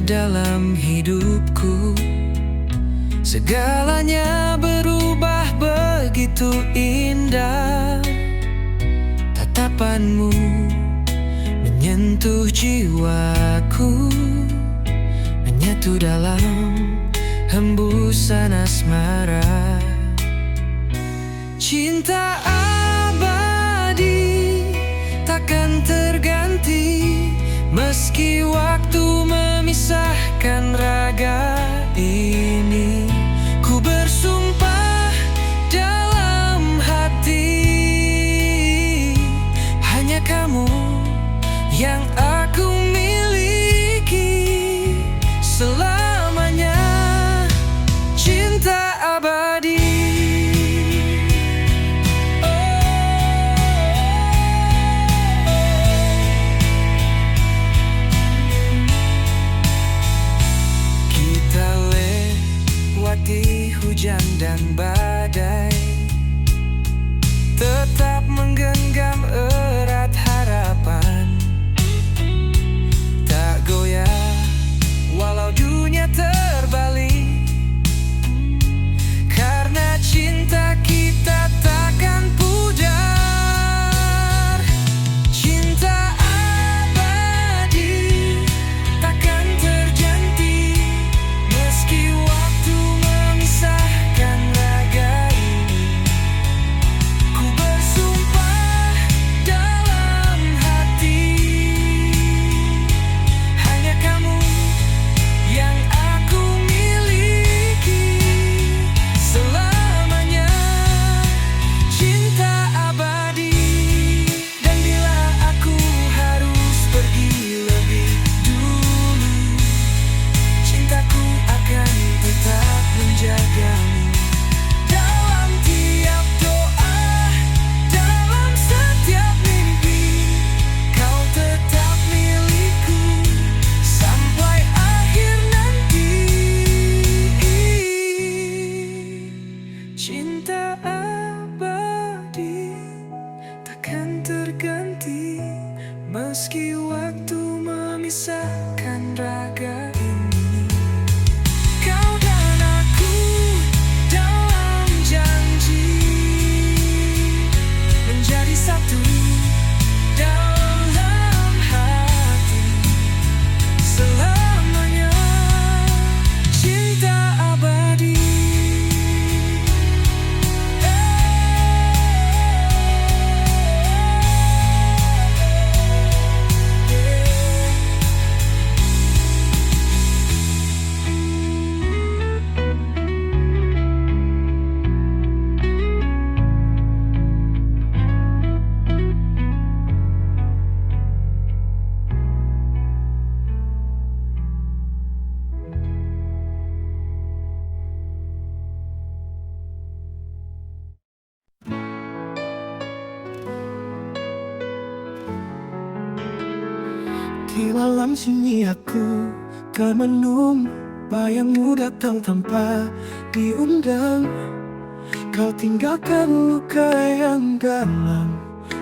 dalam hidupku. Segalanya berubah begitu indah. Tatapanmu menyentuh jiwaku, menyatu dalam hembusan asmara. Cinta abadi takkan terganti, meski waktu memisahkan raga ini. Ku bersumpah dalam hati, hanya kamu yang aku miliki selamanya. Cinta abadi. Hujan dan badai, tetap menggenggam erat harapan. Tak goyah walau dunia terbalik, karena cinta kita takkan pudar. Cinta abadi takkan terganti, meski waktu memisahkan raga ini. Ku bersumpah dalam hati, hanya kamu yang aku miliki selamanya. Cinta abadi. Dan bila aku harus pergi lebih dulu, cintaku akan tetap menjagamu. Dalam tiap doa, dalam setiap mimpi, kau tetap milikku sampai akhir nanti. Cinta abadi takkan terganti, meski waktu memisahkan raga ini. Kau dan aku dalam janji, menjadi satu dalam hati selamanya. Cinta abadi. Di malam sunyi aku kan menung, bayangmu datang tanpa diundang. Kau tinggalkan luka yang dalam,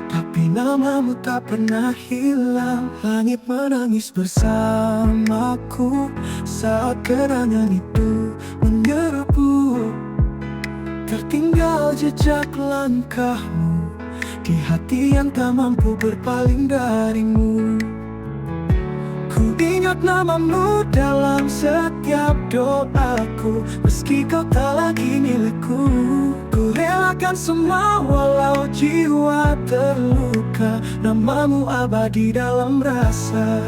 tapi namamu tak pernah hilang. Langit menangis bersamaku saat kenangan itu menyerbu. Tertinggal jejak langkahmu di hati yang tak mampu berpaling darimu. Ku ingat namamu dalam setiap doaku, meski kau tak lagi milikku. Ku relakan semua walau jiwa terluka, namamu abadi dalam rasa.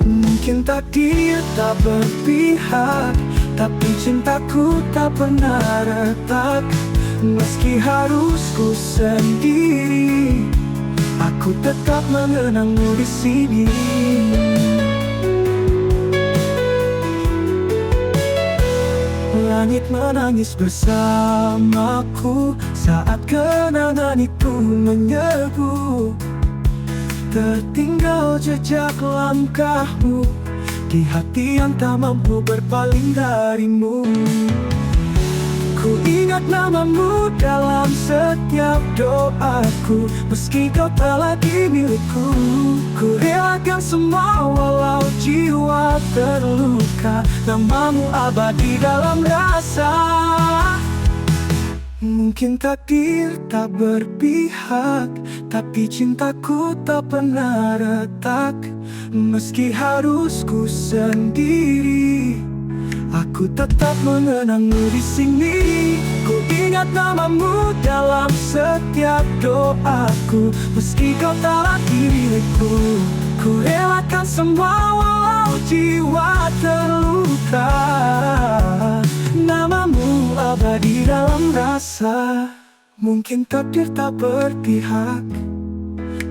Mungkin takdir tak berpihak, tapi cintaku tak pernah retak. Meski harus ku sendiri, aku tetap mengenangmu di sini. Langit menangis bersamaku saat kenangan itu menyerbu. Tertinggal jejak langkahmu di hati yang tak mampu berpaling darimu. Ku ingat namamu dalam setiap doaku, meski kau tak lagi milikku. Ku relakan semua walau jiwa terluka, namamu abadi dalam rasa. Mungkin takdir tak berpihak, tapi cintaku tak pernah retak. Meski harus ku sendiri, aku tetap mengenangmu di sini. Ku ingat namamu dalam setiap doaku. Meski kau tak lagi milikku, ku relakan semua walau jiwa terluka. Namamu abadi dalam rasa. Mungkin takdir tak berpihak,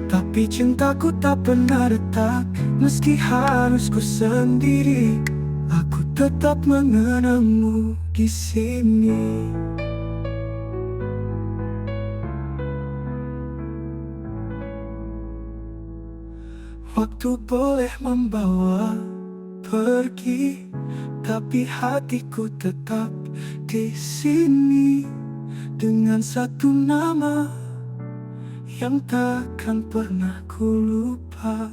tapi cintaku tak pernah retak. Meski harus ku sendiri, aku tetap mengenangmu di sini. Waktu boleh membawa pergi, tapi hatiku tetap di sini. Dengan satu nama yang takkan pernah ku lupa.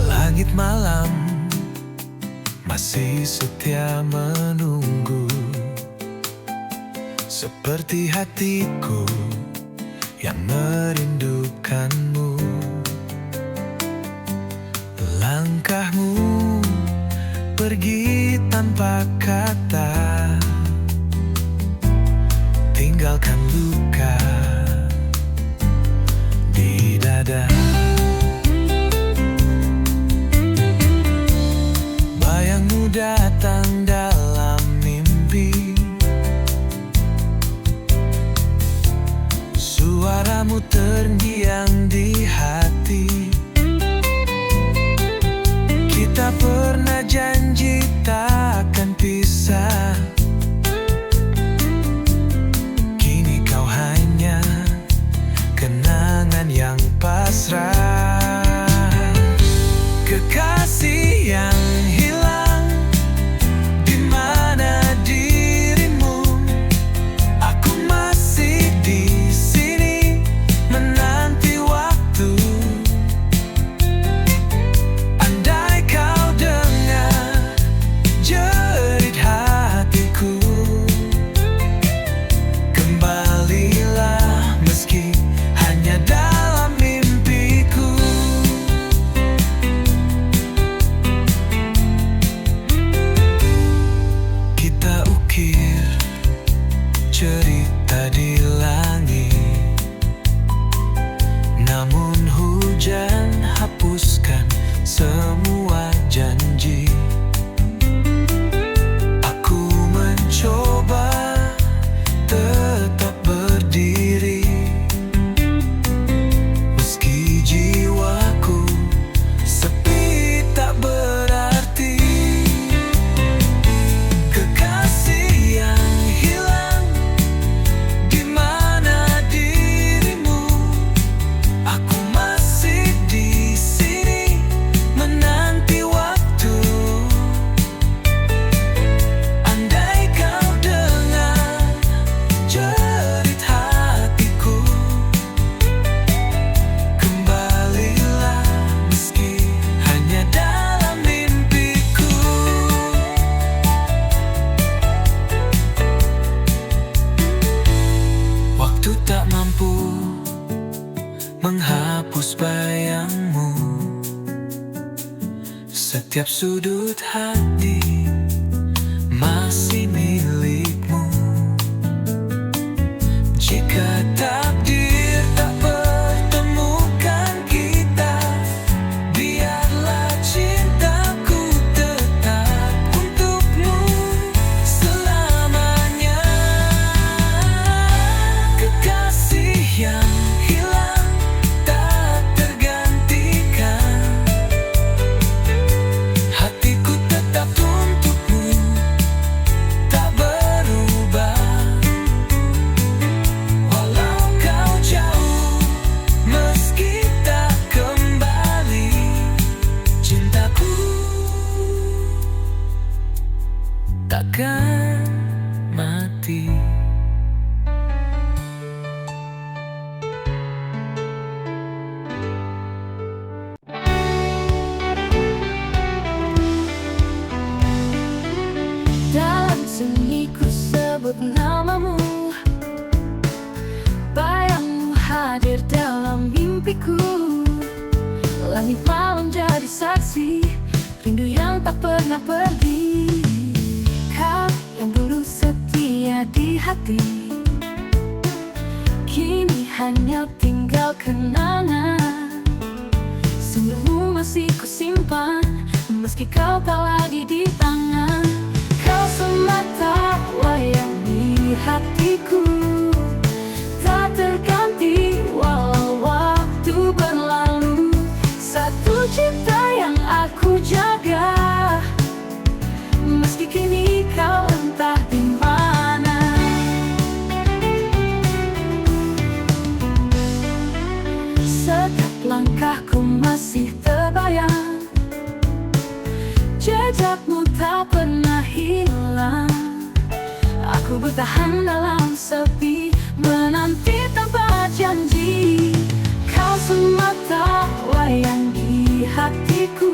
Langit malam masih setia menunggu, seperti hatiku yang merindukanmu. Langkahmu pergi tanpa kata, tinggalkan luka di dada. Bayangmu datang dalam mimpi, suaramu terngiang di hati. Kita pernah janji takkan pisah, kini kau hanya kenangan yang pasrah. Kekasih yang hilang, di mana dirimu? Aku masih di sini menanti waktu. Andai kau dengar jerit hatiku, kembalilah meski hanya dalam mimpiku. Kita ukir cerita di langit, namun hujan hapuskan semua janji. Aku mencoba tetap berdiri, meski jiwaku sepi tak berarti. Kekasih yang hilang, di mana dirimu? Aku masih di sini menanti waktu. Andai kau dengar jerit hatiku, kembalilah meski hanya dalam mimpiku. Waktu tak mampu menghapus bayangmu, setiap sudut hati masih milikmu. Jika takdir tak pertemukan kita, biarlah cintaku tetap untukmu selamanya. Kekasih yang hilang tak tergantikan, hatiku tetap hatiku. Langit malam jadi saksi rindu yang tak pernah pergi. Kau yang dulu setia di hati, kini hanya tinggal kenangan. Senyummu masih kusimpan meski kau tak lagi di tangan. Kau semata wayang di hatiku, tak terganti walau waktu berlalu. Satu cinta yang aku jaga, meski kini kau entah di mana. Setiap langkahku masih terbayang, jejakmu tak pernah hilang. Aku bertahan dalam sepi, menanti tanpa janji. Kau semata wayang di hatiku,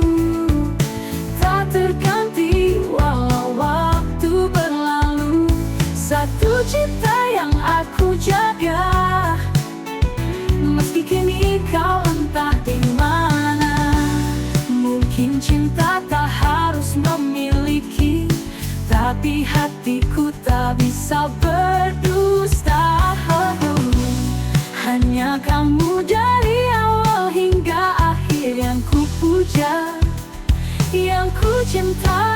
tak terganti walau waktu berlalu. Satu cinta yang aku jaga, meski kini kau entah di mana. Mungkin cinta tak harus memiliki, tapi hatiku tak bisa berdusta. Hanya kamu dari awal hingga akhir yang ku puja, yang ku cinta.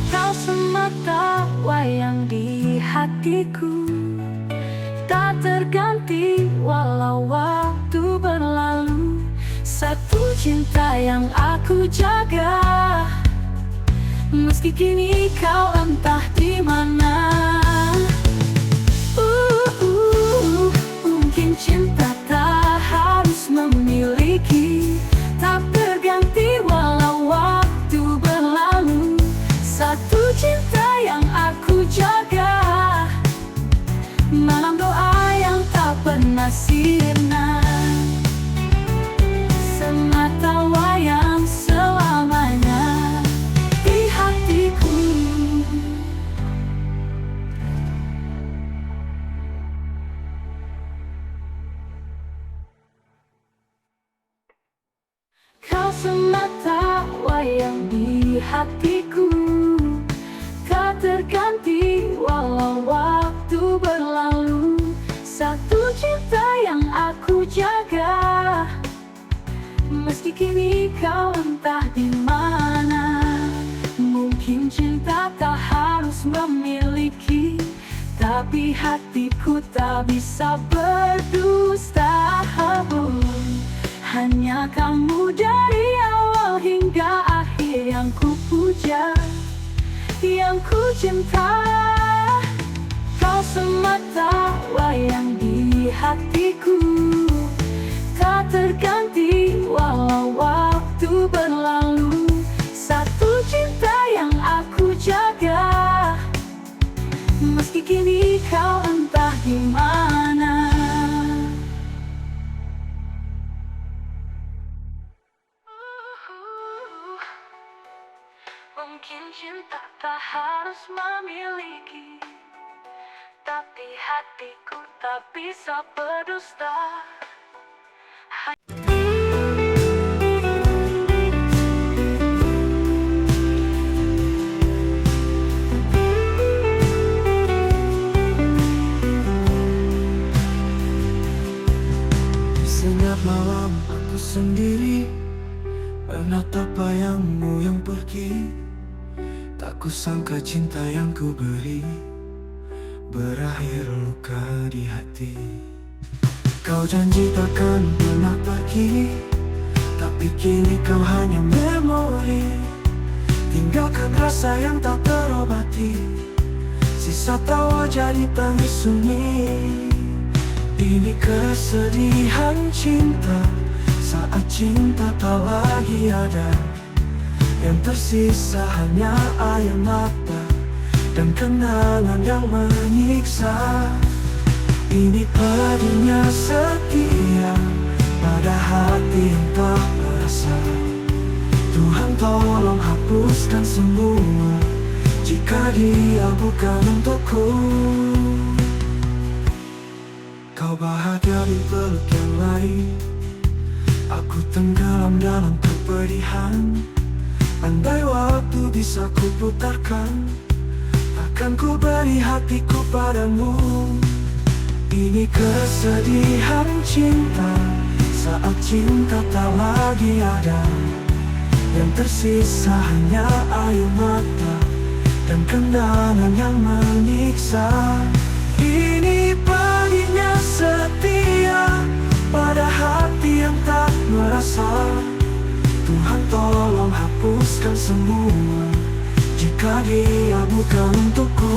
Kau semata wayang di hatiku, tak terganti walau waktu berlalu. Satu cinta yang aku jaga, meski kini kau entah di mana. Mungkin cinta tak harus memiliki, tak terganti walau waktu berlalu. Satu cinta yang aku jaga, malam doa yang tak pernah sirna. Semata wayang selamanya di hatiku. Kau semata wayang di hatiku, tak terganti walau waktu berlalu. Satu cinta yang aku jaga, meski kini kau entah di mana. Mungkin cinta tak harus memiliki, tapi hatiku tak bisa berdusta. Hanya kamu dari awal hingga akhir yang ku puja, yang ku cinta. Kau semata wayang di hatiku, tak terganti walau waktu berlalu. Satu cinta yang aku jaga, meski kini kau entah di mana. Mungkin cinta tak harus memiliki, tapi hatiku tak bisa berdusta. Setiap malam aku sendiri menatap bayangmu yang pergi. Tak kusangka cinta yang ku beri berakhir luka di hati. Kau janji takkan pernah pergi, tapi kini kau hanya memori. Tinggalkan rasa yang tak terobati, sisa tawa jadi tangis sunyi. Ini kesedihan cinta, saat cinta tak lagi ada. Yang tersisa hanya air mata dan kenangan yang menyiksa. Ini pedihnya setia pada hati yang tak berasa. Tuhan tolong hapuskan semua jika dia bukan untukku. Kau bahagia di peluk yang lain, lain. Aku tenggelam dalam kepedihan. Andai waktu bisa ku putarkan, takkan ku beri hatiku padamu. Ini kesedihan cinta, saat cinta tak lagi ada. Yang tersisa hanya air mata dan kenangan yang menyiksa. Ini pedihnya setia pada hati yang tak merasa. Tuhan tolong hapuskan semua jika dia bukan untukku.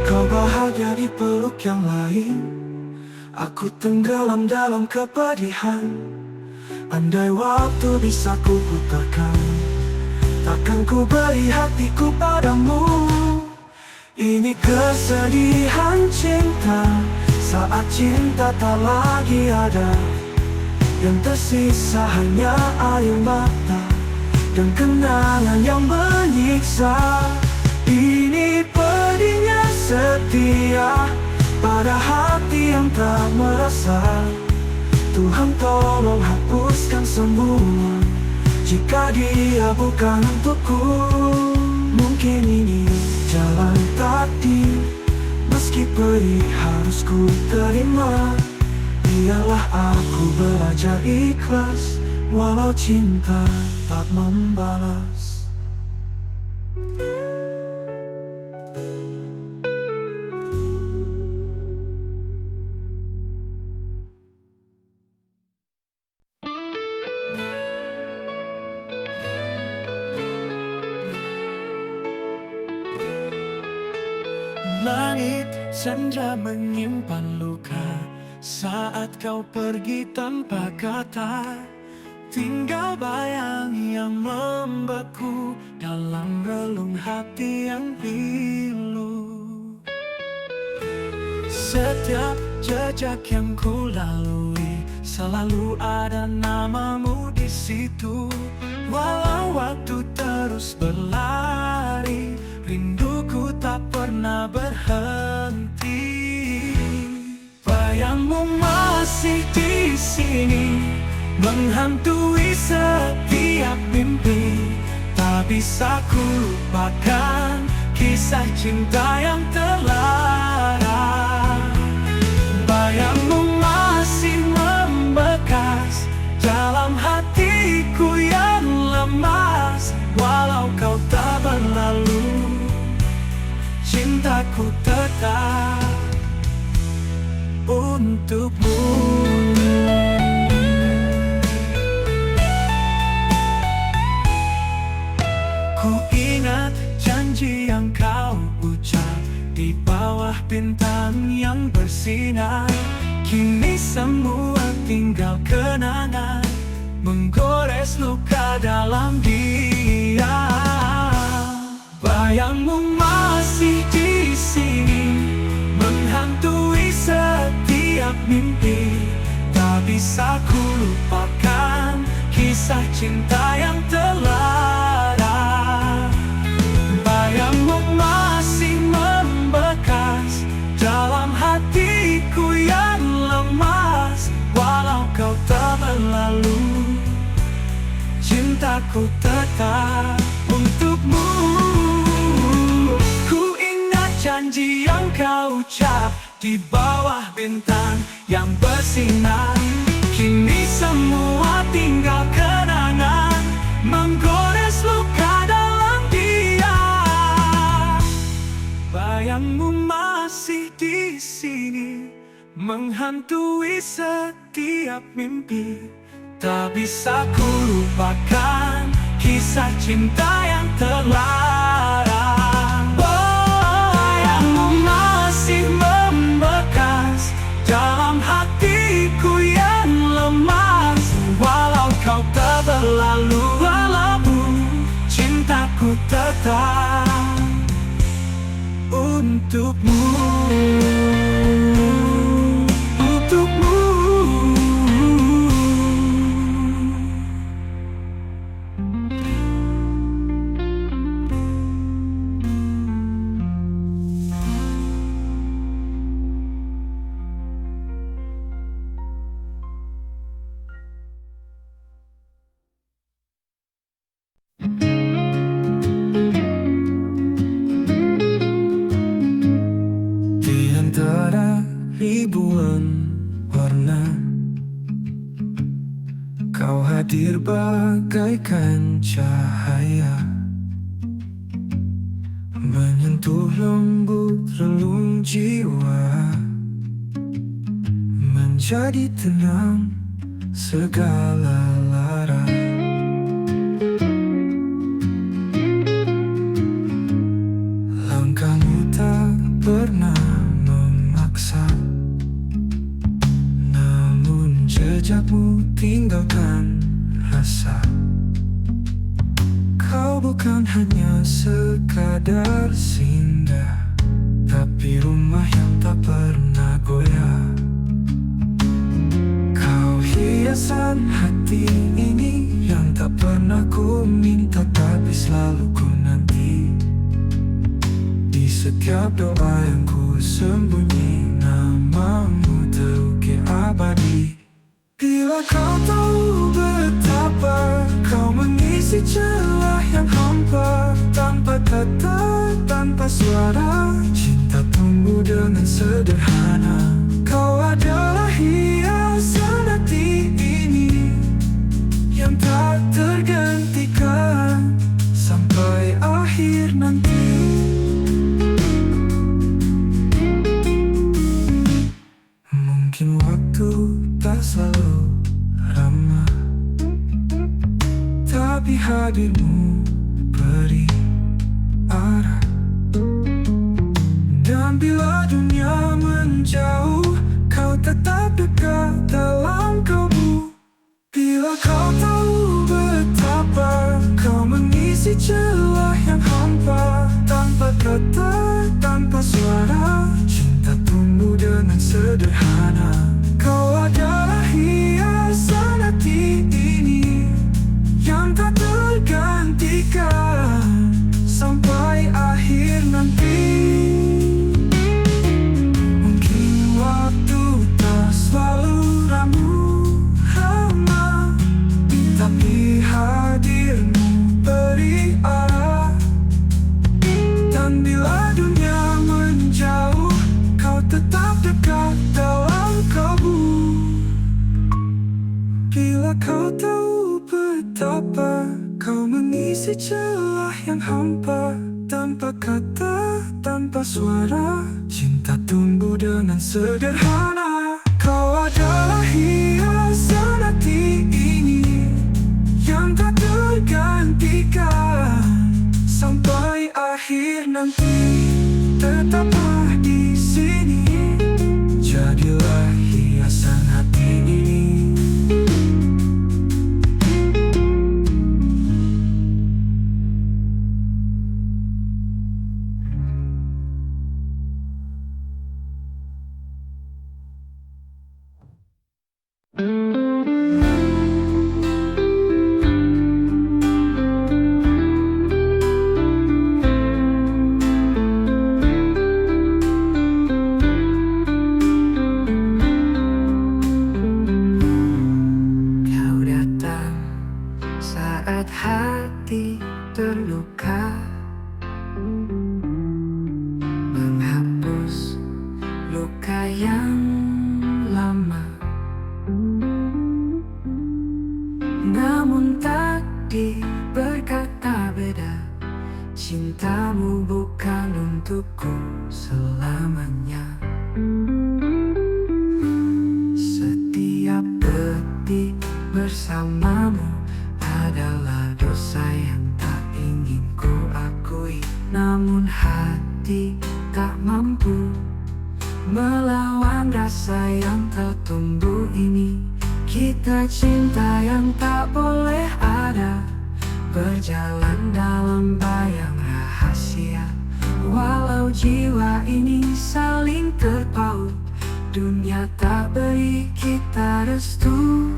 Kau bahagia di peluk yang lain, aku tenggelam dalam kepedihan. Andai waktu bisa ku putarkan, takkan ku beri hatiku padamu. Ini kesedihan cinta, saat cinta tak lagi ada. Yang tersisa hanya air mata dan kenangan yang menyiksa. Ini pedihnya setia pada hati yang tak merasa. Tuhan tolong hapuskan semua jika dia bukan untukku. Mungkin ini jalan takdir, meski pedih harus ku terima. Biarlah aku belajar ikhlas, walau cinta tak membalas. Langit senja menyimpan luka saat kau pergi tanpa kata. Tinggal bayang yang membeku dalam relung hati yang pilu. Setiap jejak yang ku lalui selalu ada namamu di situ. Walau waktu terus berlari, rinduku tak pernah berhenti. Bayangmu masih di sini, menghantui setiap mimpi. Tak bisa ku lupakan kisah cinta yang terlarang. Bayangmu masih membekas dalam hatiku yang lemas. Walau kau tak berlalu, cintaku tetap untukmu. Ku ingat janji yang kau ucap di bawah bintang yang bersinar. Kini semua tinggal kenangan, menggores luka dalam dia. Bayangmu masih di sini, menghantui setiap mimpi. Tak bisa ku lupakan kisah cinta yang terlarang. Bayangmu masih membekas dalam hatiku yang lemas. Walau kau tak berlalu, cintaku tetap untukmu. Ku ingat janji yang kau ucap di bawah bintang yang bersinar. Kini semua tinggal kenangan, menggores luka dalam dia. Bayangmu masih di sini, menghantui setiap mimpi. Tak bisa ku lupakan kisah cinta yang terlarang. Bayangmu masih membekas dalam hatiku yang lemas. Walau kau tak berlalu, walaupun cintaku tetap untukmu. Untukmu. Kau hadir bagaikan cahaya, menyentuh lembut relung jiwa, menjadi tenang segala lara. Langkahmu tak pernah memaksa, namun jejakmu tinggalkan rasa. Kau bukan hanya sekadar singgah, tapi rumah yang tak pernah goyah. Kau hiasan hati ini yang tak pernah ku minta, tapi selalu ku nanti. Di setiap doa yang ku sembunyi, namamu terukir abadi. Bila kau tahu betapa kau mengisi celah yang hampa, tanpa kata, tanpa suara, cinta tumbuh dengan sederhana. Kau adalah hiasan hati ini yang tak tergantikan sampai akhir nanti. Mungkin waktu tak selalu ramah, tapi hadirmu beri arah. Dan bila dunia menjauh, kau tetap dekat dalam kalbu. Bila kau tahu betapa kau mengisi celah yang hampa, tanpa kata, tanpa suara, cinta tumbuh dengan sederhana. Kau adalah hiasan hati ini yang tak tergantikan sampai akhir nanti. Mungkin waktu tak selalu ramah, tapi hadirmu beri arah. Dan bila dunia menjauh, kau tetap dekat dalam kalbu. Bila kau tahu betapa kau mengisi celah yang hampa, tanpa kata, tanpa suara, cinta tumbuh dengan sederhana. Kau adalah hiasan hati ini yang tak tergantikan sampai akhir nanti. Tetaplah di sini, jadilah hiasan hati ini. Kau datang saat hati terluka, menghapus luka yang lama. Namun takdir berkata beda, cintamu bukan untukku selamanya. Setiap detik bersamamu adalah dosa yang tak ingin ku akui. Namun hati tak mampu melawan rasa yang tertumbuh ini. Kita cinta yang tak boleh ada, berjalan dalam bayang rahasia. Walau jiwa ini saling terpaut, dunia tak beri kita restu.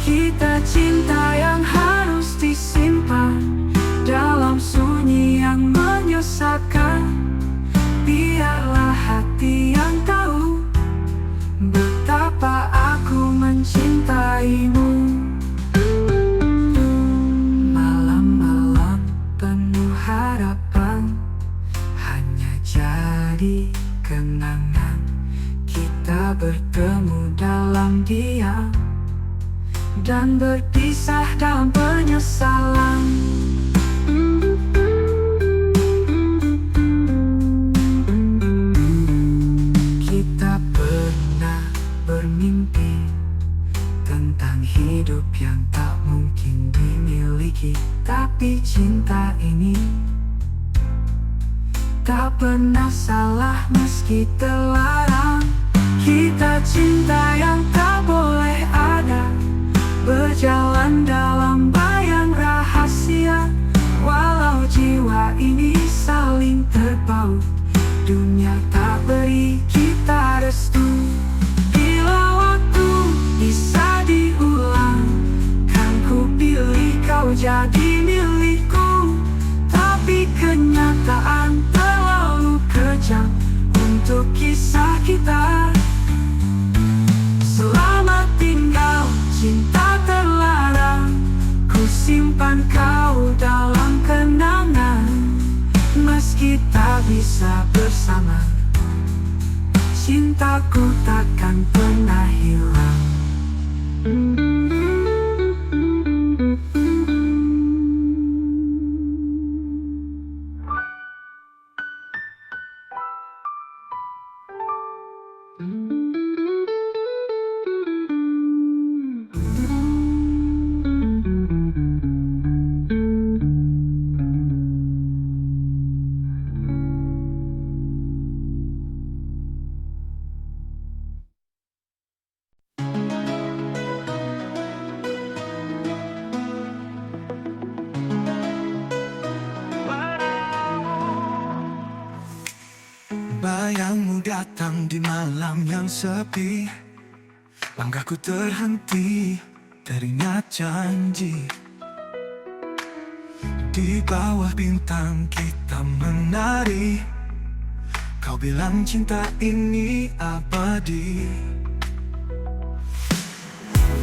Kita cinta yang harus disimpan dalam sunyi yang menyesatkan. Biarlah hati yang tahu betapa aku mencintaimu. berpisah dalam penyesalan. Kita pernah bermimpi tentang hidup yang tak mungkin dimiliki, tapi cinta ini tak pernah salah meski terlarang. Kita cinta yang tak boleh ada, berjalan dalam bayang rahasia. Walau jiwa ini saling terpaut, dunia tak beri kita restu. Bila waktu bisa diulang, kan ku pilih kau jadi milikku. Tapi kenyataan terlalu kejam untuk kisah kita. Selamat tinggal cinta terlarang, ku simpan kau dalam kenangan. Meski tak bisa bersama, cintaku takkan pernah hilang. Bayangmu datang di malam yang sepi, langkahku terhenti, teringat janji. Di bawah bintang kita menari, kau bilang cinta ini abadi.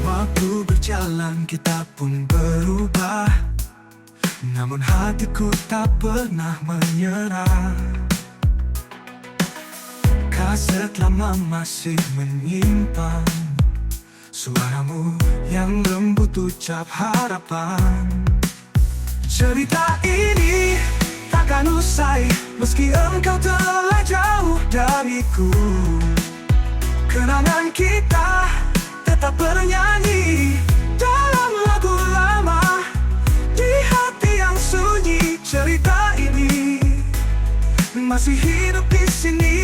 Waktu berjalan kita pun berubah, namun hatiku tak pernah menyerah. Kaset lama masih menyimpan suaramu yang lembut ucap harapan. Cerita ini takkan usai meski engkau telah jauh dariku. Kenangan kita tetap bernyanyi dalam lagu lama di hati yang sunyi. Cerita ini masih hidup di sini.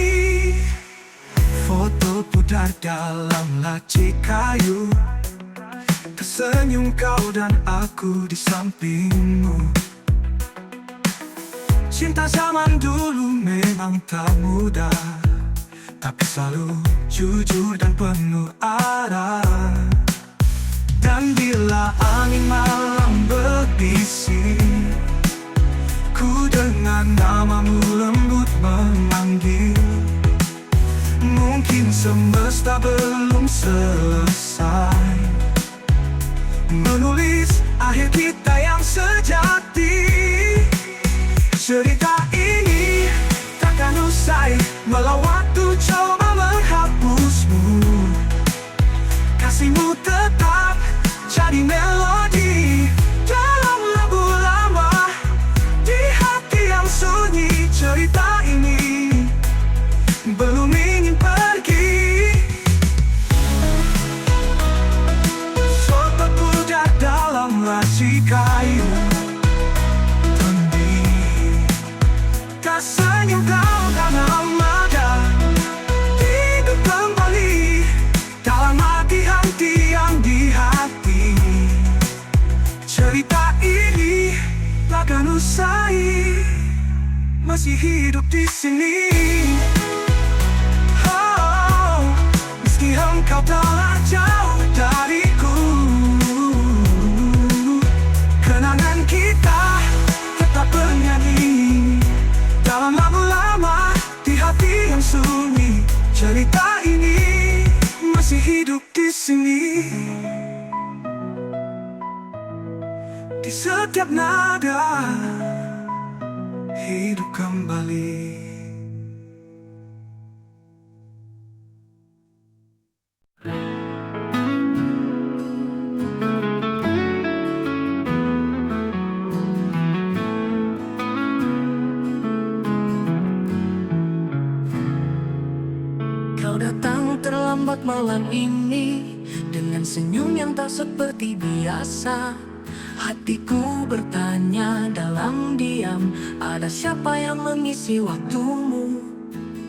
Foto pudar dalam laci kayu, tersenyum kau dan aku di sampingmu. Cinta zaman dulu memang tak mudah, tapi selalu jujur dan penuh arah. Dan bila angin malam berbisik, ku dengar namamu lembut memanggil. Mungkin semesta belum selesai menulis akhir kita yang sejati. Cerita ini takkan usai walau waktu coba menghapusmu. Kasihmu tetap jadi melodi dalam lagu lama di hati yang sunyi. Cerita ini belum ingin pergi. Foto pudar dalam laci kayu, tanding tersenyum kau karena mada hidup kembali dalam hati-hati yang di hati. Cerita ini takkan usai masih hidup di sini. Meski engkau telah jauh dariku, kenangan kita tetap bernyanyi dalam lagu lama di hati yang sunyi. Cerita ini masih hidup di sini. Di setiap nada hidup kembali. malam ini dengan senyum yang tak seperti biasa. Hatiku bertanya dalam diam, ada siapa yang mengisi waktumu?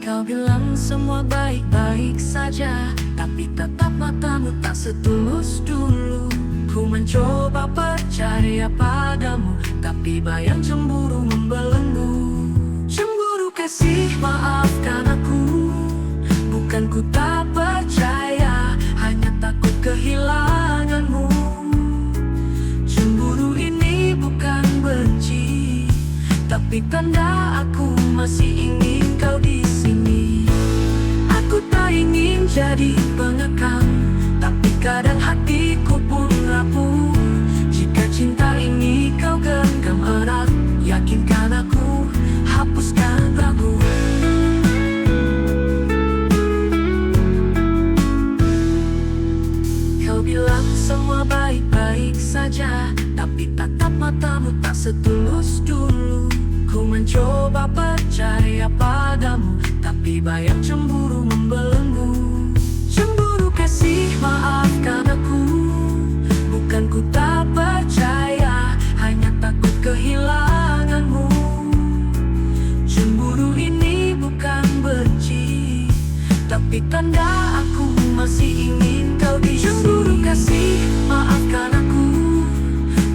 Kau bilang semua baik-baik saja, tapi tatap matamu tak setulus dulu. Ku mencoba percaya padamu, tapi bayang cemburu membelenggu. Cemburu kasih, maafkan aku, bukan ku tak percaya, hanya takut kehilanganmu. Cemburu ini bukan benci, tapi tanda aku masih ingin kau di sini. Aku tak ingin jadi pengekang, tapi kadang hatiku pun rapuh. Jika cinta ini kau genggam erat, yakinkan aku, hapuskan ragu. Kau bilang semua baik-baik saja, tapi tatap matamu tak setulus dulu. Ku mencoba percaya padamu, tapi bayang cemburu membelenggu. Cemburu kasih, maafkan aku, bukan ku tak percaya, hanya takut kehilanganmu. Cemburu ini bukan benci, tapi tanda aku masih ingin kau di sini. Cemburu kasih, maafkan aku,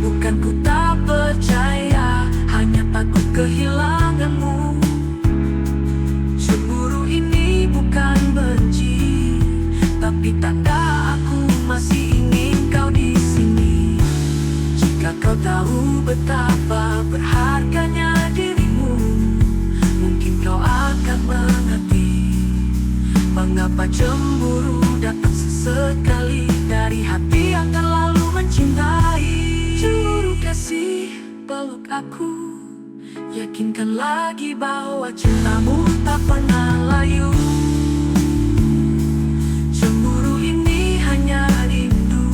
bukan ku tak percaya, hanya takut kehilanganmu. Cemburu ini bukan benci, tapi tanda aku masih ingin kau di sini. Jika kau tahu betapa berharganya dirimu, mungkin kau akan mengerti mengapa cemburu datang sesekali dari hati yang terlalu mencintai. Cemburu kasih, peluk aku, yakinkan lagi bahwa cintamu tak pernah layu. Cemburu ini hanya rindu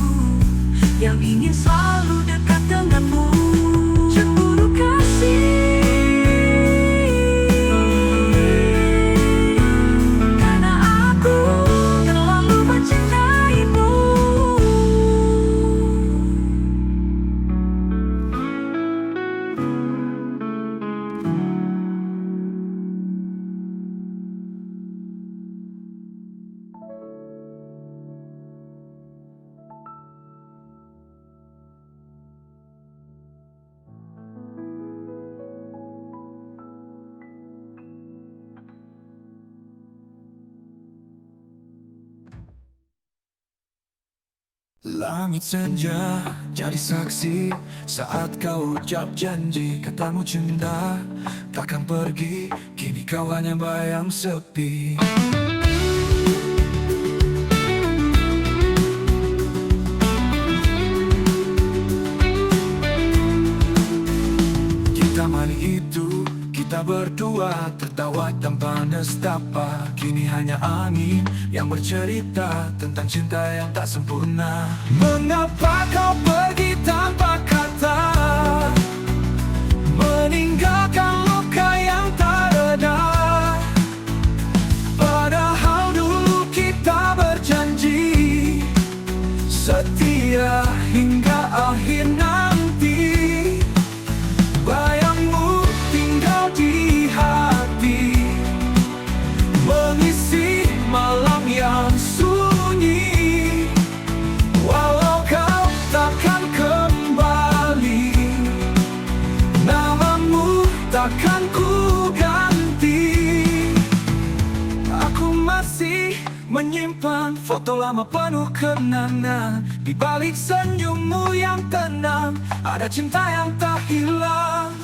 yang ingin selalu dekat denganmu. Cemburu kasih, karena aku terlalu mencintaimu. Langit senja jadi saksi saat kau ucap janji. Katamu cinta takkan pergi, kini kau hanya bayang sepi. Kita malam itu, kita berdua tertawa tanpa nestapa. Kini hanya angin yang bercerita tentang cinta yang tak sempurna. Mengapa kau pergi tanpa kata, meninggalkan luka yang tak reda? Padahal dulu kita berjanji setia hingga akhir nanti. Bayangmu tinggal di hati, mengisi malam yang sunyi. Walau kau takkan kembali, namamu takkan ku ganti. Aku masih menyimpan foto lama penuh kenangan. Di balik senyummu yang tenang, ada cinta yang tak hilang.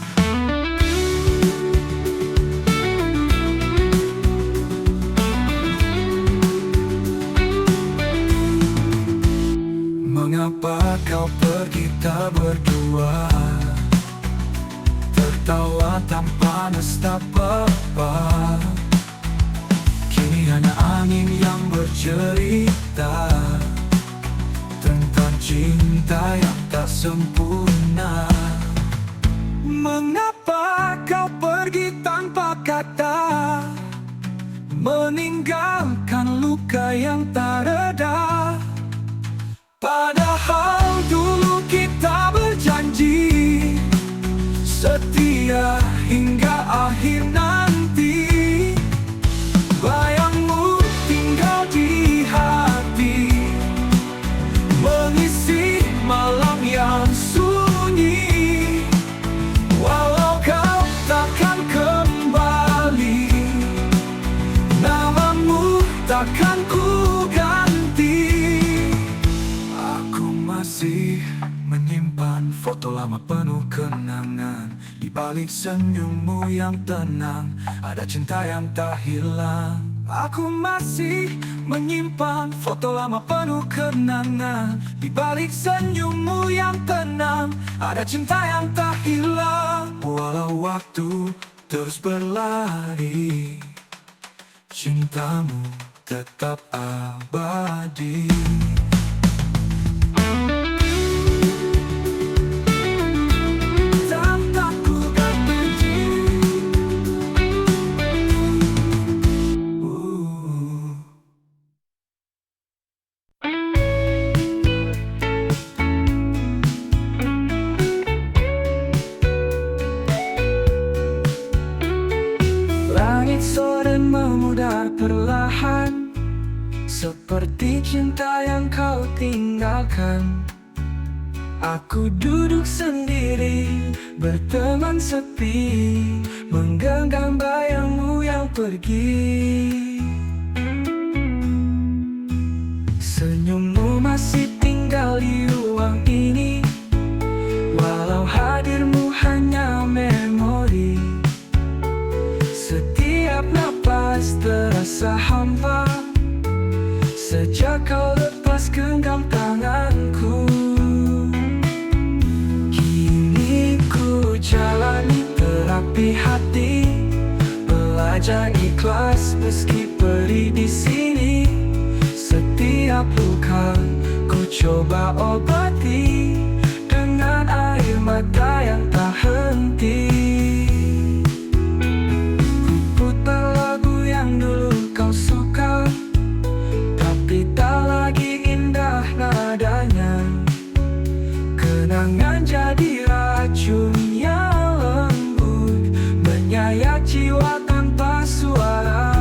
Mengapa kau pergi tak berdua, tertawa tanpa nestapa? Kini hanya angin yang bercerita tentang cinta yang tak sempurna. Mengapa kau pergi tanpa kata, meninggalkan luka luka yang tak reda. Padahal dulu kita berjanji setia hingga akhir nanti. Bayangmu tinggal di hati, mengisi malam yang sunyi. Walau kau takkan kembali, namamu takkan ku ganti. Aku masih menyimpan foto lama penuh kenangan. Di balik senyummu yang tenang, ada cinta yang tak hilang. Aku masih menyimpan foto lama penuh kenangan. Di balik senyummu yang tenang, ada cinta yang tak hilang. Walau waktu terus berlari, cintamu tetap abadi. Langit sore memudar perlahan, seperti cinta yang kau tinggalkan. Aku duduk sendiri, berteman sepi, menggenggam bayangmu yang pergi. Senyummu masih tinggal di ruang ini, walau hadirmu hanya memori. Setiap napas terasa hampa sejak kau lepas genggam tanganku. Kini ku jalani terapi hati, belajar ikhlas meski perih di sini. Setiap luka ku coba obati dengan air mata yang tak henti. Kenangan jadi racun yang lembut, menyayat jiwa tanpa suara.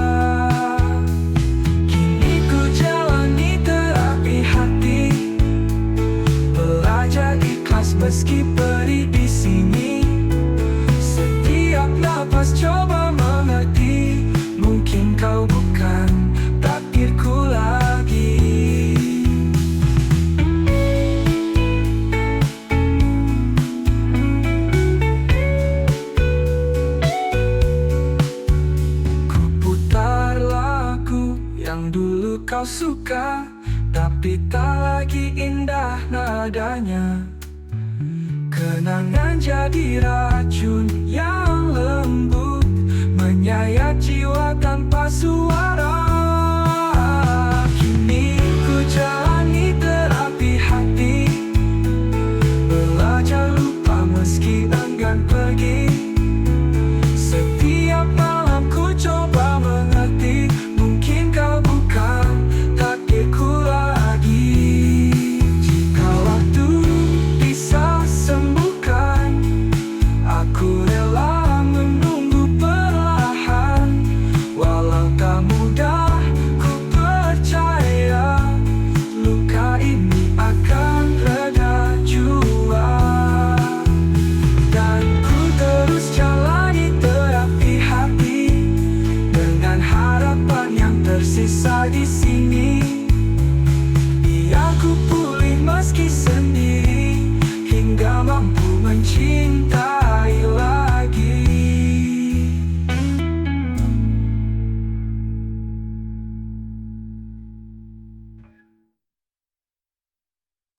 Kini ku jalani terapi hati, belajar ikhlas meski perih di sini. Setiap napas coba mengerti, mungkin kau bukan takdirku lagi. Kau suka, tapi tak lagi indah nadanya. Kenangan jadi racun yang lembut, menyayat jiwa tanpa suara.